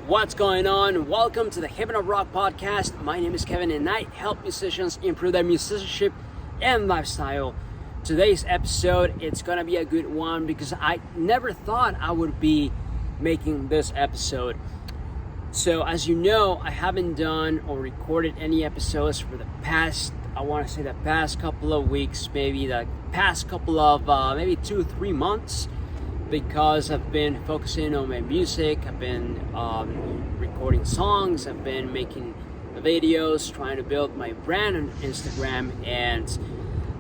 What's going on? Welcome to the Heaven of Rock podcast. My name is Kevin and I help musicians improve their musicianship and lifestyle. Today's episode, it's gonna be a good one because I never thought I would be making this episode. So as you know, I haven't done or recorded any episodes for the past couple of weeks, maybe the past couple of maybe 2-3 months, because I've been focusing on my music. I've been recording songs, I've been making videos, trying to build my brand on Instagram, and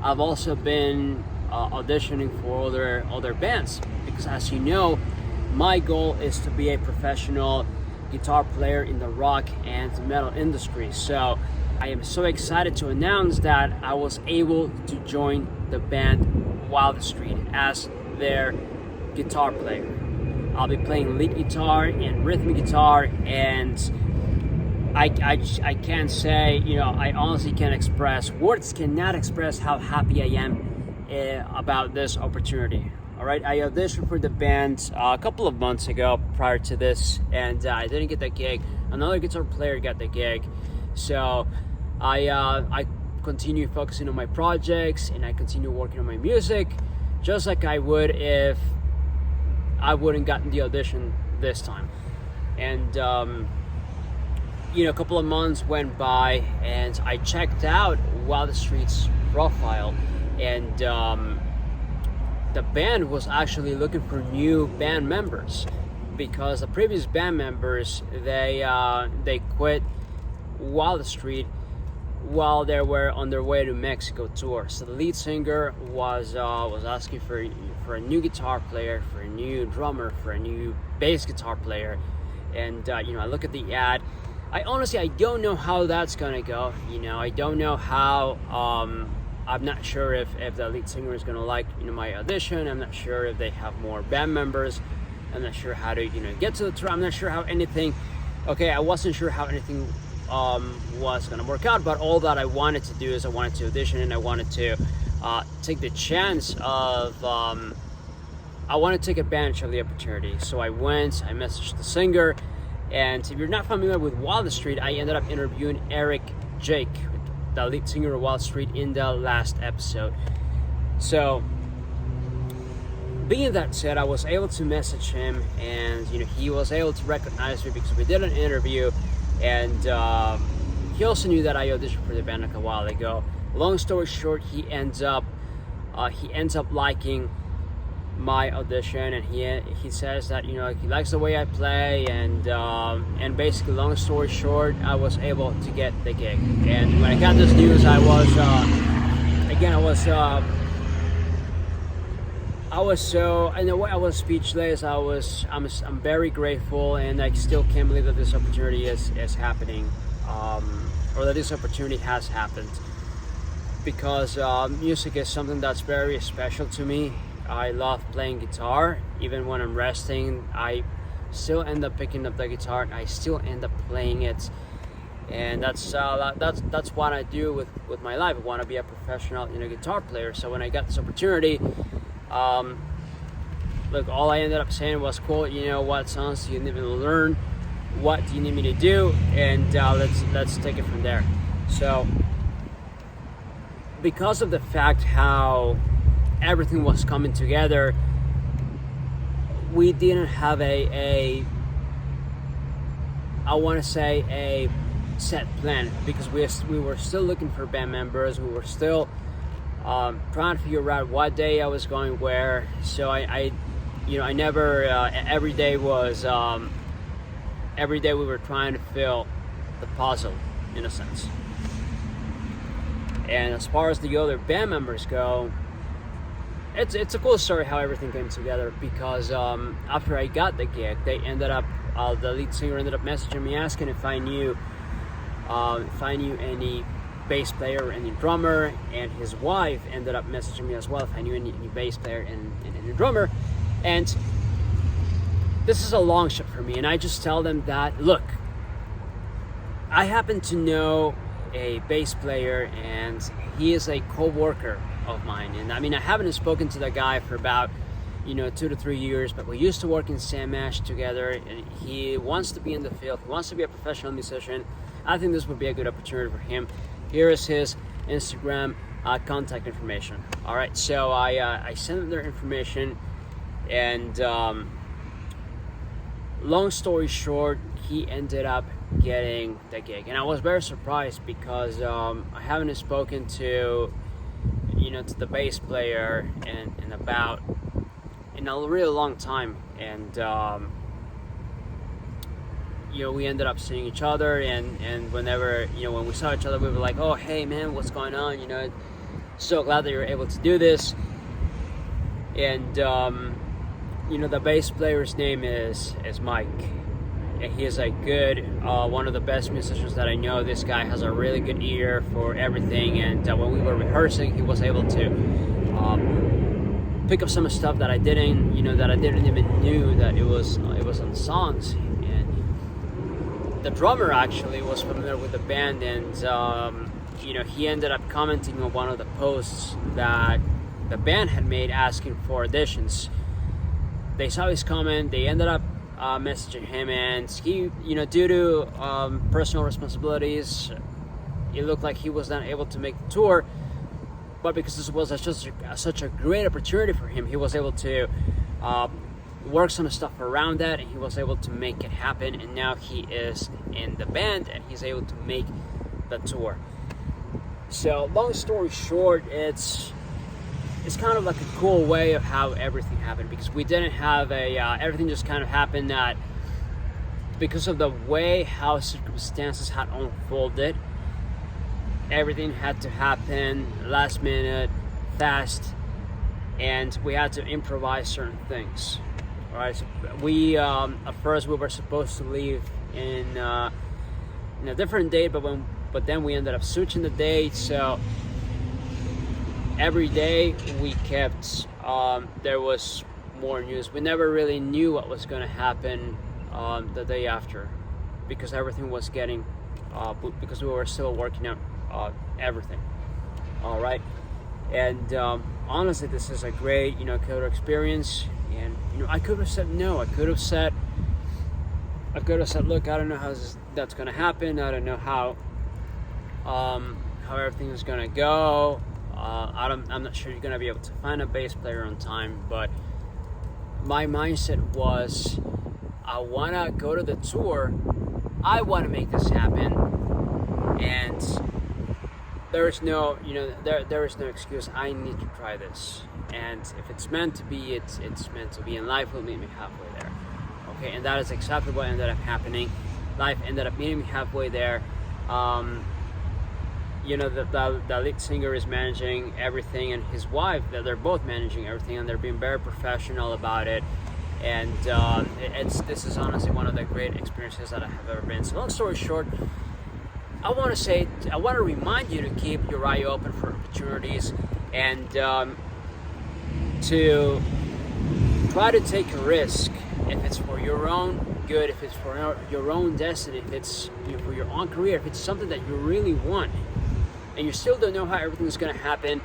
I've also been auditioning for other bands, because as you know, my goal is to be a professional guitar player in the rock and metal industry. So I am so excited to announce that I was able to join the band Wildstreet as their guitar player. I'll be playing lead guitar and rhythm guitar, and I can't say, I honestly can't express, words cannot express how happy I am about this opportunity. All right, I auditioned for the band a couple of months ago prior to this, and I didn't get the gig. Another guitar player got the gig, so I continue focusing on my projects and I continue working on my music, just like I would if I wouldn't gotten the audition this time. And a couple of months went by and I checked out Wildstreet's profile, and the band was actually looking for new band members, because the previous band members, they quit Wildstreet while they were on their way to Mexico tour. So the lead singer was asking for a new guitar player, for a new drummer, for a new bass guitar player, and I look at the ad. I don't know how that's gonna go. I don't know how. I'm not sure if the lead singer is gonna like my audition. I'm not sure if they have more band members. I'm not sure how to get to the tour. I'm not sure how anything. Okay, I wasn't sure how anything was gonna work out, but all that I wanted to do is I wanted to audition, and I wanted to take the chance of I want to take advantage of the opportunity. So I went, I messaged the singer, and if you're not familiar with Wildstreet, I ended up interviewing Eric Jake, the lead singer of Wildstreet, in the last episode. So being that said, I was able to message him, and he was able to recognize me because we did an interview, and he also knew that I auditioned for the band like a while ago. Long story short, he ends up liking my audition, and he says that he likes the way I play, and basically, long story short, I was able to get the gig. And when I got this news, I was speechless. I'm very grateful, and I still can't believe that this opportunity is happening, or that this opportunity has happened, because music is something that's very special to me. I love playing guitar. Even when I'm resting, I still end up picking up the guitar and I still end up playing it. And that's what I do with my life. I want to be a professional guitar player. So when I got this opportunity, look, all I ended up saying was, cool, what songs do you need me to learn? What do you need me to do? And let's take it from there. So because of the fact how everything was coming together, we didn't have a set plan, because we were still looking for band members. We were still trying to figure out what day I was going where. So I never every day we were trying to fill the puzzle, in a sense. And as far as the other band members go, it's a cool story how everything came together, because after I got the gig, they ended up the lead singer ended up messaging me asking if I knew any bass player or any drummer, and his wife ended up messaging me as well if I knew any bass player and any drummer. And this is a long shot for me, and I just tell them that, look, I happen to know a bass player, and he is a co-worker of mine. And I haven't spoken to the guy for about 2 to 3 years, but we used to work in Samash together, and he wants to be in the field. He wants to be a professional musician. I think this would be a good opportunity for him. Here is his Instagram contact information. All right, so I sent him their information, and long story short, he ended up getting the gig, and I was very surprised because I haven't spoken to the bass player in a really long time, and we ended up seeing each other, and whenever when we saw each other, we were like, oh hey man, what's going on, so glad that you're able to do this. And the bass player's name is Mike, and he is a good one of the best musicians that I know. This guy has a really good ear for everything, and when we were rehearsing, he was able to pick up some stuff that I didn't even knew that it was on songs. And the drummer actually was familiar with the band, and he ended up commenting on one of the posts that the band had made asking for auditions. They saw his comment, they ended up messaging him, and he, due to personal responsibilities, it looked like he was not able to make the tour. But because this was such a great opportunity for him, he was able to work some stuff around that, and he was able to make it happen. And now he is in the band, and he's able to make the tour. So long story short, it's kind of like a cool way of how everything happened, because we didn't have everything just kind of happened that because of the way how circumstances had unfolded. Everything had to happen last minute, fast, and we had to improvise certain things. All right, so we at first we were supposed to leave in a different date, but then we ended up switching the date. So every day we kept there was more news. We never really knew what was going to happen the day after, because everything was getting because we were still working out everything. All right, and honestly, this is a great killer experience. And I could have said no. I could have said, look, I don't know how that's gonna happen. I don't know how everything is gonna go. I'm not sure you're gonna be able to find a bass player on time. But my mindset was, I wanna go to the tour. I wanna make this happen, and there is no excuse. I need to try this, and if it's meant to be, it's meant to be, and life will meet me halfway there. Okay, and that is exactly what ended up happening. Life ended up meeting me halfway there. The lead singer is managing everything, and his wife, they're both managing everything, and they're being very professional about it. And this is honestly one of the great experiences that I have ever been. So long story short, I want to remind you to keep your eye open for opportunities, and to try to take a risk if it's for your own good, if it's for your own destiny, if it's for your own career, if it's something that you really want, and you still don't know how everything is going to happen.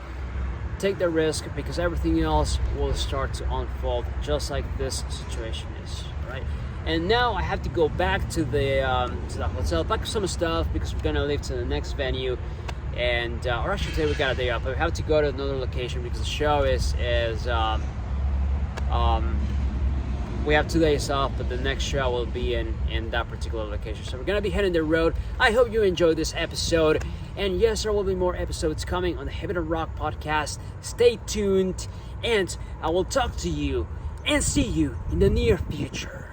Take the risk, because everything else will start to unfold just like this situation is, right? And now I have to go back to the hotel, pack some stuff, because we're gonna leave to the next venue, and or I should say we got a day off, but we have to go to another location because the show is we have 2 days off, but the next show will be in that particular location. So we're gonna be heading the road. I hope you enjoyed this episode, and yes, there will be more episodes coming on the Heaven of Rock podcast. Stay tuned, and I will talk to you and see you in the near future.